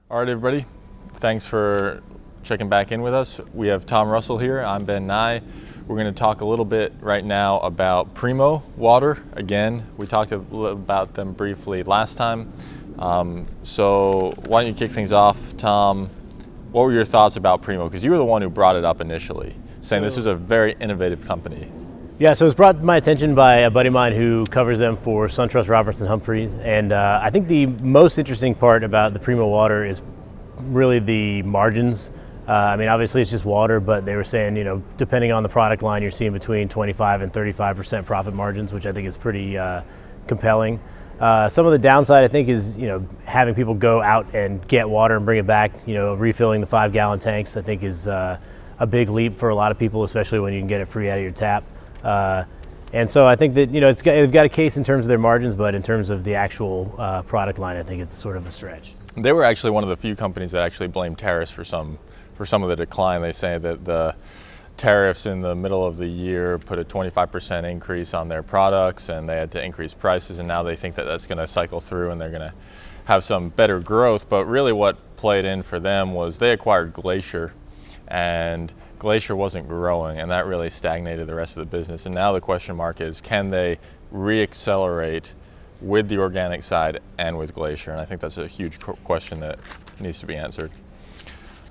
All right, everybody. Thanks for checking back in with us. We have Tom Russell here. I'm Ben Nye. We're going to talk a little bit right now about Primo Water. Again, we talked about them briefly last time. So why don't you kick things off, Tom? What were your thoughts about Primo? Because you were the one who brought it up initially, saying this was a very innovative company. Yeah, so it was brought to my attention by a buddy of mine who covers them for SunTrust Robertson Humphrey. And I think the most interesting part about the Primo Water is really the margins. I mean, obviously it's just water, but they were saying, depending on the product line, you're seeing between 25 and 35% profit margins, which I think is pretty compelling. Some of the downside, I think, is, having people go out and get water and bring it back, refilling the 5-gallon tanks, I think is a big leap for a lot of people, especially when you can get it free out of your tap. And so I think that, they've got a case in terms of their margins, but in terms of the actual product line, I think it's sort of a stretch. They were actually one of the few companies that actually blamed tariffs for some of the decline. They say that the tariffs in the middle of the year put a 25% increase on their products, and they had to increase prices, and now they think that that's going to cycle through and they're going to have some better growth. But really what played in for them was they acquired Glacier, and Glacier wasn't growing, and that really stagnated the rest of the business. And now the question mark is, can they reaccelerate with the organic side and with Glacier? And I think that's a huge question that needs to be answered.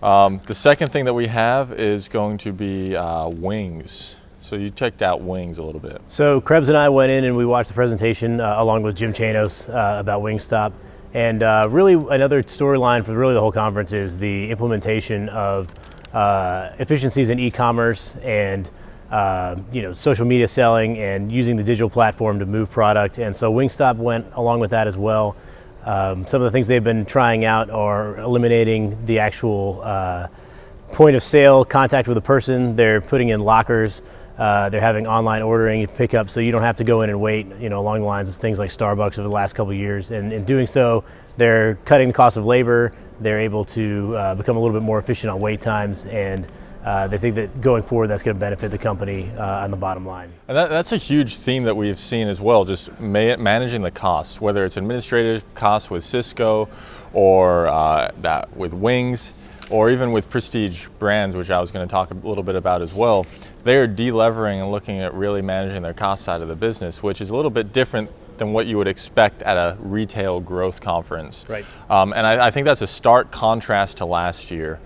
The second thing that we have is going to be wings. So you checked out wings a little bit. So Krebs and I went in and we watched the presentation along with Jim Chanos about Wingstop. And really another storyline for really the whole conference is the implementation of efficiencies in e-commerce and social media selling and using the digital platform to move product. And so Wingstop went along with that as well. Some of the things they've been trying out are eliminating the actual point of sale contact with a person. They're putting in lockers. They're having online ordering and pickup, so you don't have to go in and wait, along the lines of things like Starbucks over the last couple of years. And in doing so, they're cutting the cost of labor. They're able to become a little bit more efficient on wait times, and they think that going forward, that's going to benefit the company on the bottom line. And that's a huge theme that we've seen as well, just managing the costs, whether it's administrative costs with Cisco or that with Wings, or even with Prestige Brands, which I was going to talk a little bit about as well. They're delevering and looking at really managing their cost side of the business, which is a little bit different than what you would expect at a retail growth conference. Right. And I think that's a stark contrast to last year.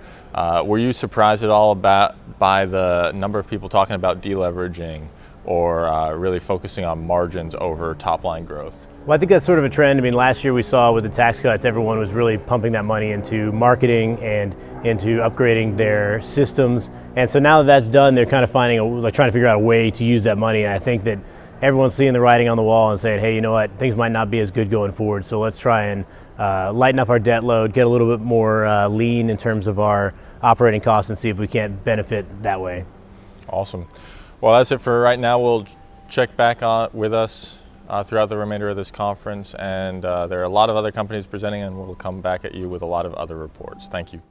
Were you surprised at all by the number of people talking about deleveraging or really focusing on margins over top line growth? Well, I think that's sort of a trend. I mean, last year we saw with the tax cuts, everyone was really pumping that money into marketing and into upgrading their systems. And so now that that's done, they're kind of trying to figure out a way to use that money. And I think that everyone's seeing the writing on the wall and saying, hey, you know what, things might not be as good going forward. So let's try and lighten up our debt load, get a little bit more lean in terms of our operating costs, and see if we can't benefit that way. Awesome. Well, that's it for right now. We'll check back with us throughout the remainder of this conference, and there are a lot of other companies presenting, and we'll come back at you with a lot of other reports. Thank you.